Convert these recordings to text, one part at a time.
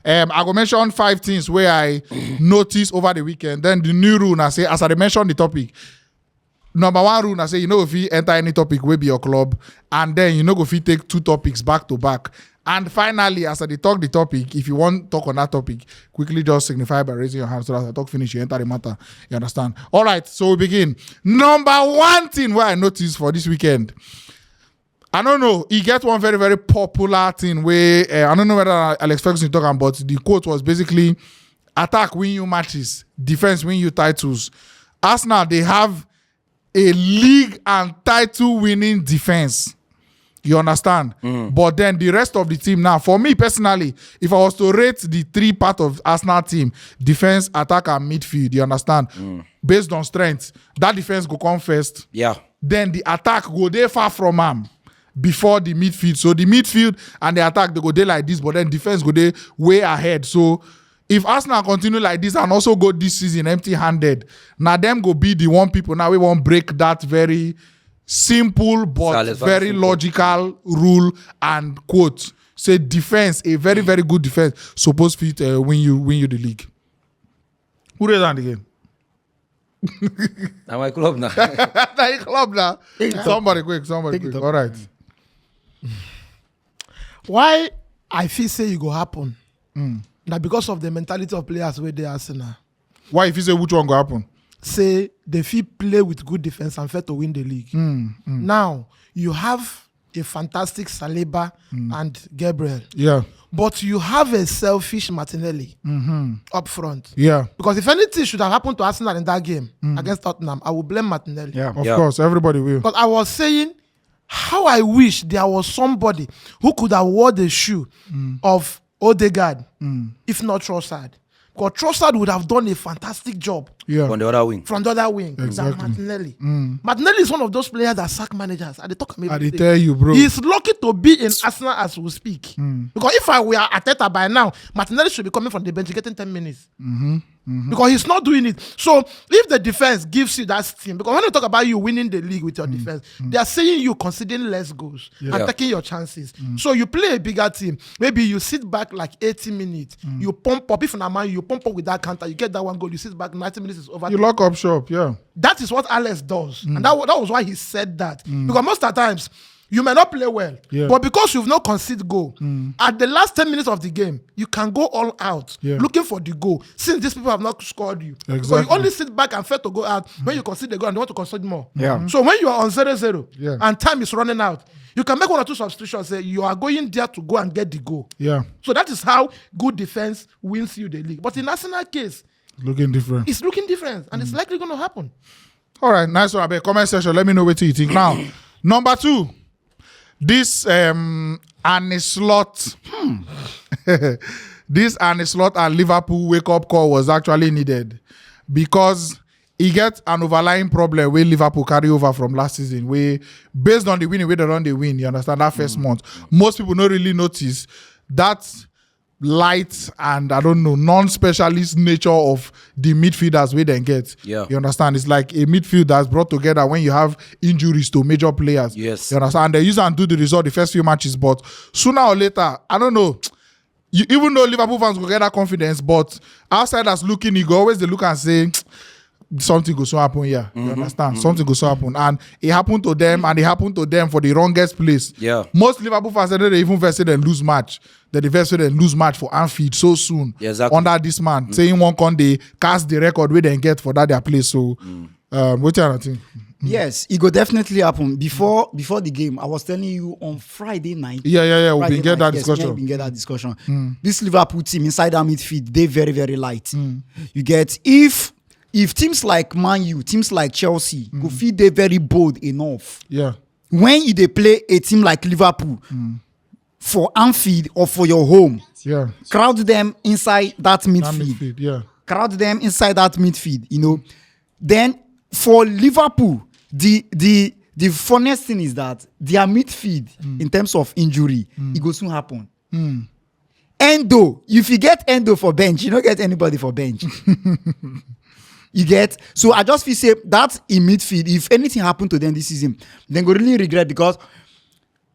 I go mention 5 things where I noticed over the weekend. Then the new rule, I say, as I mentioned the topic, number 1 rule, I say, if you enter any topic, will be your club, and then if you take 2 topics back to back. And finally, as I talk the topic, if you want to talk on that topic, quickly just signify by raising your hand so that as I talk finish, you enter the matter. You understand? All right, so we begin. Number 1 thing where I noticed for this weekend, I don't know, he gets one very, very popular thing where, I don't know whether Alex Ferguson talking about, the quote was basically, attack win you matches, defense win you titles. Arsenal, they have a league and title winning defense. You understand? But then the rest of the team now, for me personally, if I was to rate the 3 part of Arsenal team, defense, attack, and midfield, you understand? Based on strength, that defense go come first. Yeah. Then the attack go there far from him before the midfield. So the midfield and the attack, they go there like this, but then defense go there way ahead. So if Arsenal continue like this and also go this season empty-handed, now them go be the one people now we won't break that very simple but very logical rule and quote. Say defense, a very, very good defense, supposed to win you the league. Who raised hand again? Now my club now. That club now. Somebody quick. All right. Why I feel say it go happen? Now because of the mentality of players where they are now. Why if you say which one go happen? Say they feel play with good defense and fair to win the league. Now you have a fantastic Saliba and Gabriel. Yeah. But you have a selfish Martinelli up front. Yeah. Because if anything should have happened to Arsenal in that game against Tottenham, I will blame Martinelli. Yeah, of course, everybody will. But I was saying how I wish there was somebody who could have worn the shoe of Odegaard, if not Trossard. Because Trossard would have done a fantastic job on the other wing. From the other wing. Exactly. Than Martinelli. Martinelli is one of those players that sack managers. And they talk about I tell you, bro. He's lucky to be in Arsenal as we speak. Because if I were Arteta by now, Martinelli should be coming from the bench getting 10 minutes. Because he's not doing it. So if the defense gives you that steam, because when they talk about you winning the league with your defense, they are saying you conceding less goals and taking your chances. So you play a bigger team. Maybe you sit back like 80 minutes. You pump up. If an man, you pump up with that counter. You get that 1 goal. You sit back 90 minutes is over. You lock up shop, yeah. That is what Alex does. And that was why he said that. Because most of the times, you may not play well, but because you've not conceded goal, at the last 10 minutes of the game, you can go all out looking for the goal. Since these people have not scored you. Exactly. So you only sit back and fail to go out when you concede the goal and they want to concede more. So when you are on 0-0 and time is running out, you can make 1 or 2 substitutions. You are going there to go and get the goal. Yeah. So that is how good defense wins you the league. But in Arsenal case, looking different. It's looking different and it's likely going to happen. All right, nice one. Abel. Comment section. Let me know what you think. Now, number 2. This Arne Slot, this Arne Slot and Liverpool wake-up call was actually needed because he gets an overlying problem where Liverpool carry over from last season. Where based on the winning, where they run the win, you understand that first month. Most people don't really notice that light and I don't know non-specialist nature of the midfielders we then get. Yeah. You understand? It's like a midfield that's brought together when you have injuries to major players. Yes. You understand? And they use and do the result the first few matches, but sooner or later, I don't know. Even though Liverpool fans will get that confidence, but outsiders looking, you go always they look and say something goes to happen here. You understand? Something goes to happen. And it happened to them, and it happened to them for the wrongest place. Yeah. Most Liverpool fans said they even first say they lose match. They first say they lose match for Anfield so soon. Yeah, exactly. Under this man. Saying one con they cast the record where they get for that their place. So what do you think? Yes, it will definitely happen. Before the game, I was telling you on Friday night. Yeah. Friday We get that yes, discussion. We get that discussion. This Liverpool team inside that midfield, they very, very light. You get if teams like Man U, teams like Chelsea, go feel they very bold enough. Yeah. When they play a team like Liverpool for Anfield or for your home, crowd them inside that midfield. Crowd them inside that midfield. You know, then for Liverpool, the funniest thing is that their midfield, in terms of injury, it will soon happen. Endo, if you get Endo for bench, you don't get anybody for bench. You get? So I just feel say that in midfield, if anything happened to them this season, then go really regret because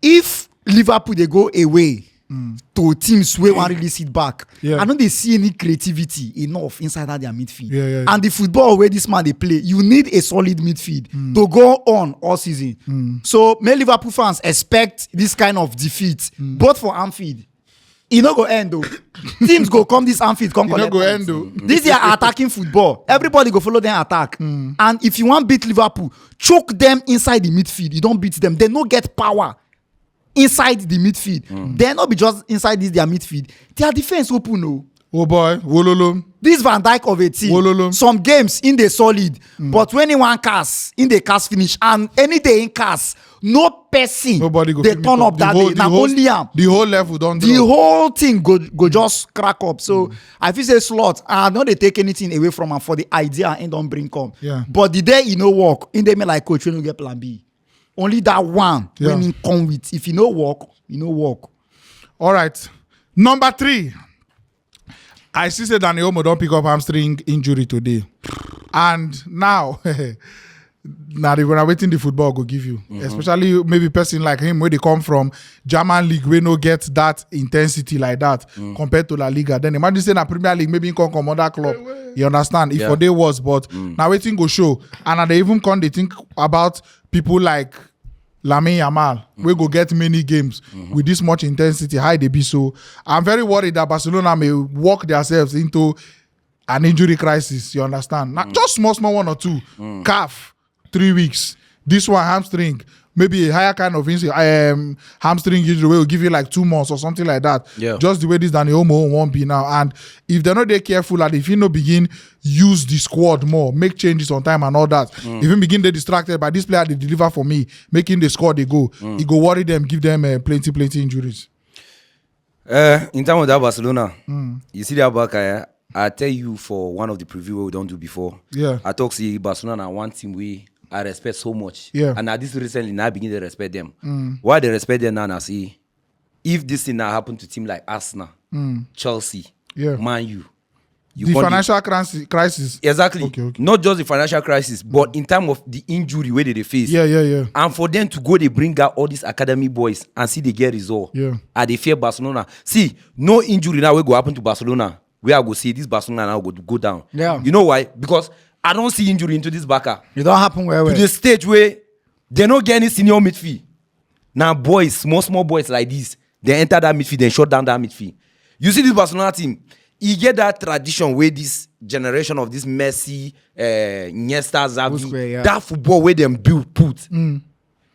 if Liverpool they go away to teams where one really sit back. Yeah. I don't they see any creativity enough inside that their midfield. Yeah. And the football where this man they play, you need a solid midfield to go on all season. So many Liverpool fans expect this kind of defeat, both for Anfield. It no go end though. Teams go come this Anfield, come collect go points. end though. This is attacking football. Everybody go follow them attack. And if you want beat Liverpool, choke them inside the midfield. You don't beat them. They no get power inside the midfield. They not be just inside their midfield. Their defense open no. Oh boy, Wololo. This Van Dijk of a team. Wololo. Some games in the solid, but when he want cast, in the cast finish, and any day in cast, no person Nobody go they fit turn meet up that whole- day. Now whole- only am. The whole level don't The drop. whole thing go just crack up. So I feel say slot. I don't they take anything away from him for the idea and don't bring come. Yeah. But the day you know work, in they me like coach when you get plan B. Only that one when Yeah. he come with. If you know work, you know work. All right. Number 3. I see say Dani Olmo don't pick up hamstring injury today. And now, now when I'm waiting the football go give you. Especially maybe person like him where they come from German league where no get that intensity like that compared to La Liga. Then imagine saying a Premier League maybe he come from other club. You understand? If for they was, but now waiting go show. And they even come they think about people like Lamine Yamal, we go get many games with this much intensity, how they be. So I'm very worried that Barcelona may walk themselves into an injury crisis. You understand? Not just small one or two. Calf, 3 weeks. This one hamstring, maybe a higher kind of hamstring injury will give you like 2 months or something like that. Yeah. Just the way this Dani Olmo won't be now. And if they're not that careful, and if you no begin use the squad more, make changes on time and all that. If you begin they distracted by this player, they deliver for me, making the squad they go. It go worry them, give them plenty injuries. In terms of that Barcelona, you see that back. I tell you for one of the preview we don't do before. Yeah. I talk see Barcelona and one team I respect so much. Yeah. And this recently now I begin to respect them. Why they respect them now? I see if this thing now happen to team like Arsenal, Chelsea, Yeah. Man U. You The can't financial crisis. exactly. Okay. Not just the financial crisis, but in terms of the injury where they face. Yeah. And for them to go, they bring out all these academy boys and see they get result. Yeah. And they fear Barcelona. See, no injury now will go happen to Barcelona. Where I go see this Barcelona now go down. Yeah. You know why? Because I don't see injury into this backer. It don't happen where To the stage where they don't get any senior midfield. Now boys, small boys like this, they enter that midfield, they shut down that midfield. You see this Barcelona team, you get that tradition where this generation of this Messi, Iniesta, Xavi, Busquets, yeah. that football where them put.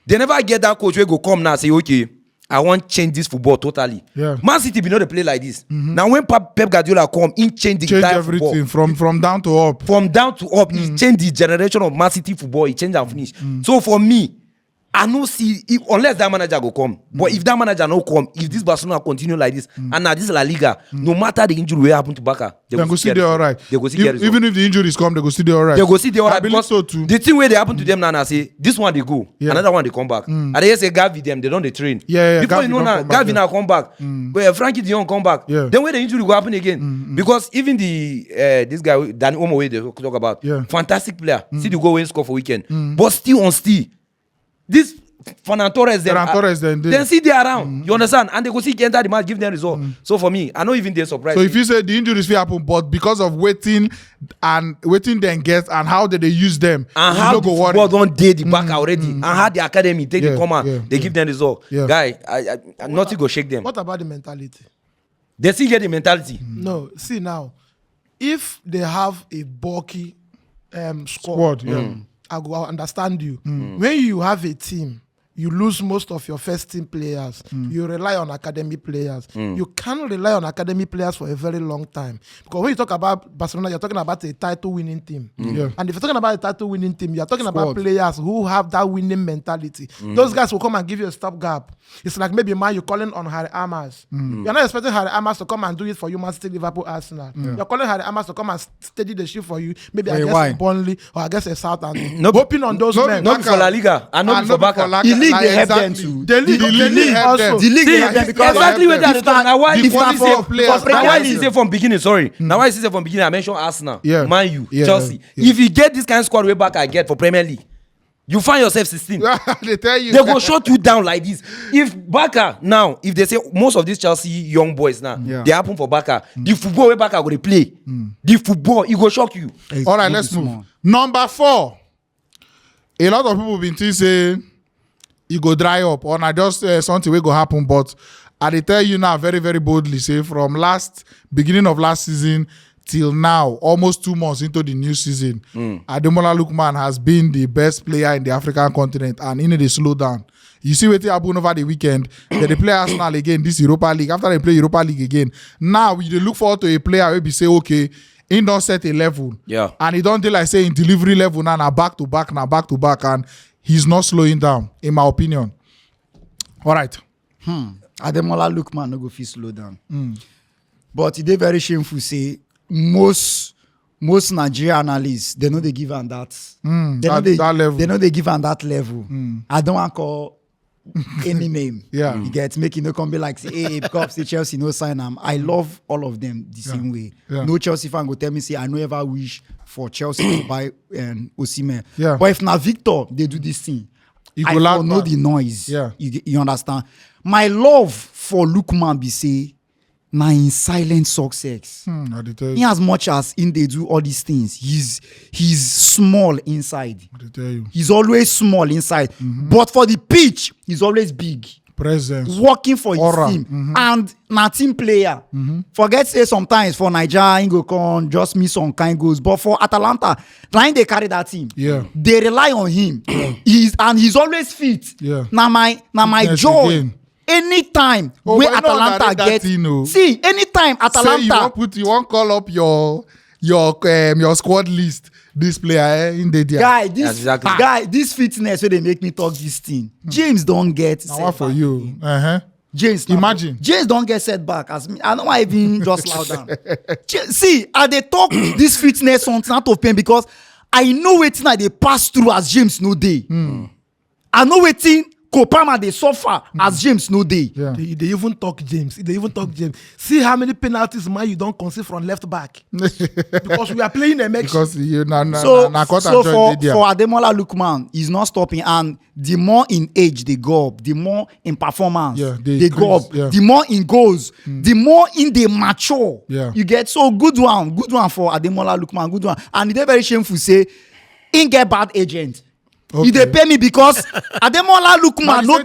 They never get that coach where go come now and say, okay, I want to change this football totally. Yeah. Man City be not to play like this. Now when Pep Guardiola come, he change the Change entire everything football. from down to up. From down to up, he changed the generation of Man City football. He changed and finish. So for me, I no see unless that manager go come. But if that manager no come, if this Barcelona continue like this, and now this La Liga, no matter the injury will happen to Barca, They go see they all right. They go see get result. Even if the injuries come, they go see they all right. They go see they all I right believe because so too. the thing where they happen to them now, I say this one they go, Yeah. another one they come back. And they say Gavi them, they don't they train. Yeah, Before Gavi you know don't now, come back, Gavi yeah. now come back. But Frankie de Jong come back. Yeah. Then where the injury go happen again? Because even the this guy Dani Olmo way they talk about, Yeah. fantastic player. See the goal when he score for weekend, but still on still this. Ferran Torres then see they around. You understand? And they go see enter the match, give them result. So for me, I know even they're surprised. So if you say the injuries will happen, but because of waiting then get and how they use them, and you how no the go worry. football don't date the back already, and how the academy take Yeah, the command, yeah, they yeah. give them result. Yeah. Guy, I nothing go shake them. What about the mentality? They still get the mentality. No, see now, if they have a bulky Squad, yeah. I go understand you. When you have a team, you lose most of your first team players. You rely on academy players. You can't rely on academy players for a very long time. Because when you talk about Barcelona, you're talking about a title-winning team. Yeah. And if you're talking about a title-winning team, you're talking about Squad. players who have that winning mentality. Those guys will come and give you a stopgap. It's like maybe man, you're calling on Harry Amers. You're not expecting Harry Amers to come and do it for you, Man City, Liverpool, Arsenal. You're calling Harry Amers to come and steady the ship for you. Maybe Wait, against why? a Burnley or against a Southampton. No, Hoping on those men. Not for La Liga, and not for Barca. The league they help them too. The league also. The league they help them because exactly where they are. Now why the if na quality say of players, now why quality. is it from beginning? Sorry. Now why is it from beginning? I mentioned Arsenal, Yeah. Man U, Yeah, Chelsea. yeah. If you get this kind of squad way back, I get for Premier League. You find yourself 16. They tell you. They go shut you down like this. If Barca now, if they say most of these Chelsea young boys now, they happen for Barca. The football where Barca go to play, the football, it go shock you. All right, let's move. Number 4. A lot of people been saying it go dry up, or not just something will go happen. But I dey tell you now very, very boldly, say from beginning of last season till now, almost 2 months into the new season, Ademola Lookman has been the best player in the African continent, and in the slow down. You see what happened over the weekend. They play Arsenal again, this Europa League. After they play Europa League again, now we dey look forward to a player who be say, okay, he don't set a level. Yeah. And he don't do like say in delivery level now back to back, and he's not slowing down, in my opinion. All right. Ademola Lookman no go fit slow down. But it is very shameful say most Nigerian analysts, they know they give on that. That level. They know they give on that level. I don't want to call any name. Yeah. You get making no come be like say, hey, because say Chelsea no sign them. I love all of them the same way. Yeah. No Chelsea fan go tell me say I no ever wish for Chelsea to buy Osimhen. Yeah. But if now Victor they do this thing, I don't know the noise. Yeah. You understand? My love for Lookman be say na in silent success. I dey tell In you. as much as in they do all these things, he's small inside. I dey tell you. He's always small inside. But for the pitch, he's always big. Presence. Working for his Aura. team. And na team player. Forget say sometimes for Naija, he go come just miss some kind goals. But for Atalanta, now they carry that team. Yeah. They rely on him. He's always fit. Yeah. Now my Fitness joy. again. Anytime Oh, where but you don't Atalanta underrate that get thing, oh. see anytime Say Atalanta you won't call up your squad list. This player in the dia. guy Exactly. this fitness where they make me talk this thing. James don't get Now what for you? James Imagine. James don't get setback as me. I don't want even just slow down. See, I they talk this fitness something out of pain because I know waiting I they pass through as James no day. I know waiting Kopama they suffer as James no day. Yeah. They even talk James. They even talk James. See how many penalties man you don't concede from left back. Because we are playing a match. Because you So for Ademola Lookman, he's not stopping, and the more in age they go up, the more in performance they go up, the more in goals, the more in they mature. Yeah. You get so good one for Ademola Lookman, good one. And it's very shameful say, in get bad agent. Okay. They pay me because Ademola Lookman no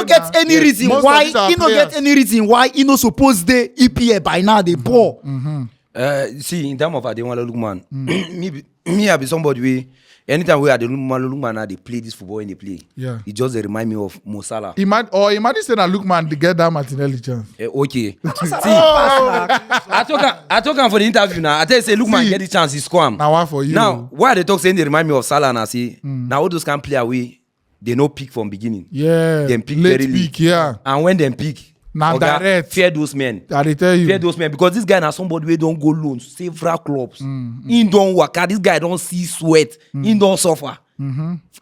get any reason why he no suppose the EPA by now they ball. See, in terms of Ademola Lookman, me I be somebody way. Anytime we Ademola Lookman now they play this football and they play. Yeah. It just remind me of Mo Salah. Imagine saying that Lookman to get that Martinelli chance. Okay. See, I talk him for the interview now. I tell you, say, Lookman get the chance, he score him. Now what for you? Now, why they talk saying they remind me of Salah and I say, now all those can play away, they no pick from beginning. Yeah. Them pick late very pick, late. yeah. And when them pick, Now direct. fear those men. I dey tell you. Fear those men because this guy now somebody who don't go loan several clubs. He don't work out. This guy don't see sweat. He don't suffer.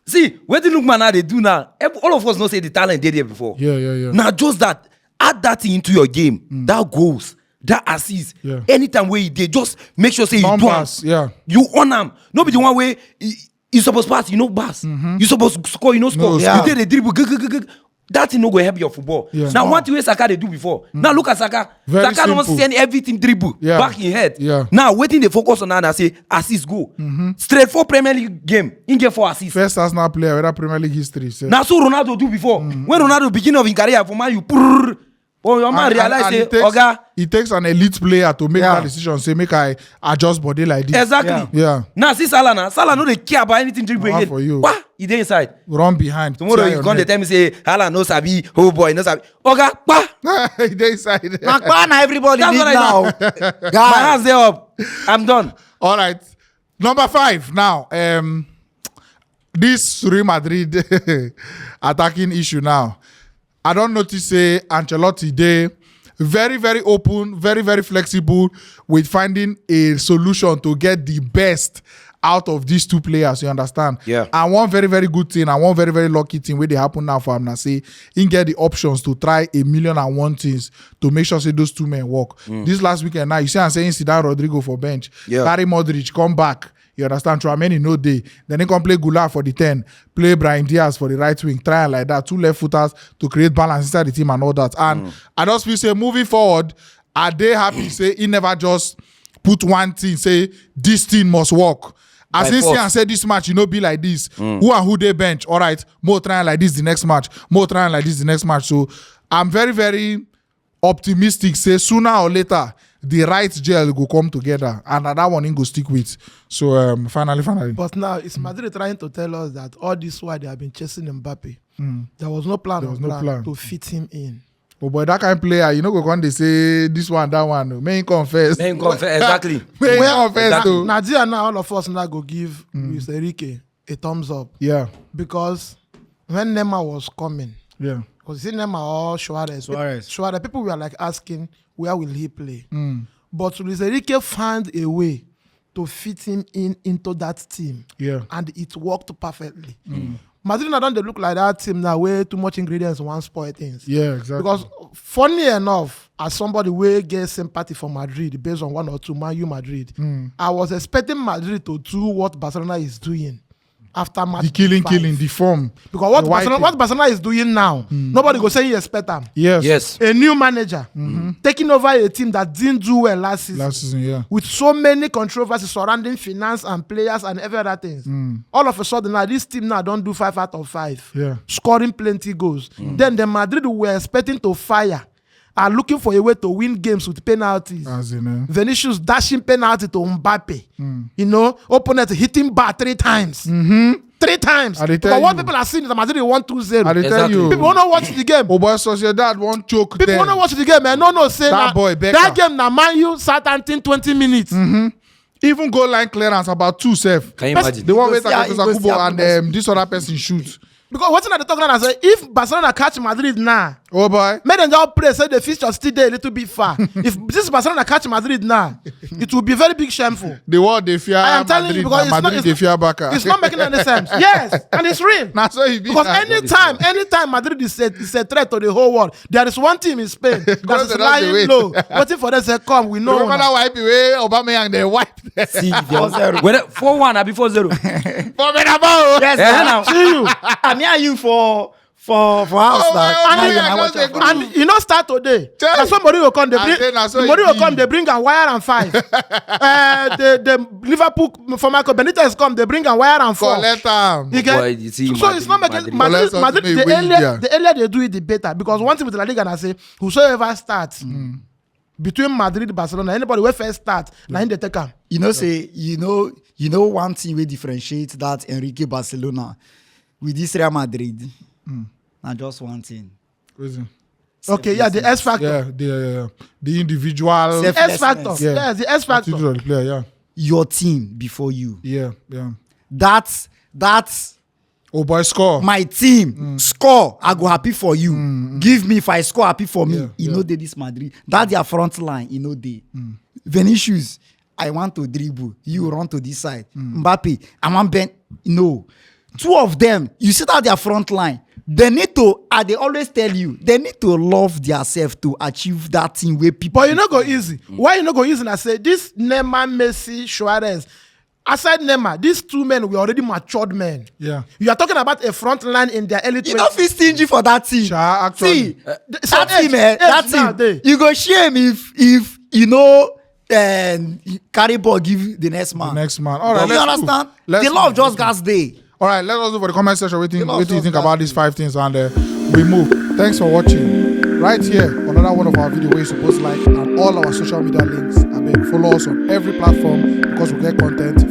See, what the Lookman now they do now? All of us know say the talent they there before. Yeah. Now just that, add that thing into your game. That goals, that assist. Yeah. Anytime where they just make sure say Numbers, you do 'em. yeah. You on them. Nobody the one way you supposed pass, you know pass. You supposed to score, you know score. No, yeah. You did the dribble. That thing no go help your football. Yeah. Now one thing Saka they do before. Now look at Saka. Very Saka don't simple. send everything dribble back in head. Yeah. Now waiting they focus on that and say assist go. Straight for Premier League game. In get 4 assists. First Arsenal player with that Premier League history. So. Now so Ronaldo do before. When Ronaldo beginning of his career for Man you your man realize say Oga. It takes an elite player to make that decision. Say make I adjust body like this. Exactly. Yeah. Now see Salah now. Salah no they care about anything dribble One again. for you. What? He dey inside. Run behind. Tomorrow you come they tell me say Hala no sabi, oh boy no sabi. Oga, He dey inside. Now everybody That's need what I now. my Guy, hands they up. I'm done. All right. Number 5 now. This Real Madrid attacking issue now. I don't notice say Ancelotti dey very, very open, very, very flexible with finding a solution to get the best out of these two players, you understand? Yeah. And one very, very good thing and one very, very lucky thing where they happen now for him now say he get the options to try 1,000,001 things to make sure say those two men work. This last weekend now, you see I'm saying sit down Rodrigo for bench. Carry Modric, come back. You understand? Tchouameni no day. Then they can play Goulart for the 10, play Brahim Diaz for the right wing, try like that, 2 left footers to create balance inside the team and all that. And I just feel say moving forward, are they happy say he never just put one thing, say this thing must work. As he say and say this match, be like this. Who and who they bench? All right, more trying like this the next match, more trying like this the next match. So I'm very, very optimistic. Say sooner or later, the right gel will come together, and that one go stick with. So finally. But now it's Madrid trying to tell us that all this while they have been chasing Mbappe. There was no plan. To fit him in. Oh boy, that kind of player, go when they say this one, that one. May confess. Exactly. May confess too. Naija now, all of us now go give Luis Enrique a thumbs up. Yeah. Because when Neymar was coming, because you see Neymar or Suarez, people were like asking, where will he play? But Luis Enrique found a way to fit him into that team. Yeah. And it worked perfectly. Madrid now don't they look like that team now where too much ingredients one spoil things. Yeah, exactly. Because funny enough, as somebody will get sympathy for Madrid based on 1 or 2 Man U Madrid, I was expecting Madrid to do what Barcelona is doing after match. The killing, the form. Because what Barcelona is doing now, nobody go say he expect them. Yes. A new manager taking over a team that didn't do well last season. Yeah. With so many controversies surrounding finance and players and every other things. All of a sudden now, this team now don't do 5 out of 5. Yeah. Scoring plenty goals. Then the Madrid were expecting to fire. Are looking for a way to win games with penalties. Vinicius dashing penalty to Mbappe. Opponent hitting bar 3 times. 3 times. But what people are seeing is that Madrid 1-2-0. I tell you. People want to watch the game. Oh boy, Sociedad won't choke. People want to watch the game. No, say that boy, that game now, Man U Southampton 20 minutes. Even goal line clearance about 2 safe. Can you imagine? The one where Kubo and this other person shoots. Because what's not the talk now? I say if Barcelona catch Madrid now, oh boy, make them just pray say the fixture still there a little bit far. If this Barcelona catch Madrid now, it will be very big shameful. The world they fear. I am telling Madrid, you because Madrid they fear Barca. It's not making any sense. Yes, and it's real. That's what it be. Because anytime Madrid is a threat to the whole world, there is one team in Spain that is lying low, waiting for them to say, come, we know. Remember that wipe away Aubameyang, they wipe. See, 4-1 before 0. For Benabao. Yes, See you. I'm here you for house and you know start today. Now somebody will come, they bring a wire and 5. the Liverpool for Michael Benitez come, they bring a wire and 4. Boy, you see, so it's not making Madrid the earlier they do it, the better. Because one thing with La Liga, and I say, whosoever starts between Madrid and Barcelona, anybody who first start, now in the take them. You know one thing we differentiate that Enrique Barcelona with this Real Madrid. Not just one thing. Okay, yeah, the S factor. Yeah, the individual S factor. Yeah, the S factor. The player, yeah. Your team before you. Yeah. That's oh boy, score. My team score. I go happy for you. Give me if I score happy for me. They this Madrid. That's their front line. They. Vinicius, I want to dribble. You run to this side. Mbappe, I want bend. No. 2 of them, you see that their front line. They need to, they always tell you, they need to love themselves to achieve that thing where people. But you not go easy. Why you not go easy? And I say this Neymar, Messi, Suarez. Aside Neymar, these 2 men were already matured men. Yeah. You are talking about a front line in their early 20s. You don't feel stingy for that team. Actually. See, that team. You go shame if carry ball give the next man. All right, you understand? The love just gas day. All right, let us do for the comment section. What do you think about these 5 things? And we move. Thanks for watching. Right here, another one of our videos where you're supposed to like and all our social media links. Follow us on every platform because we get content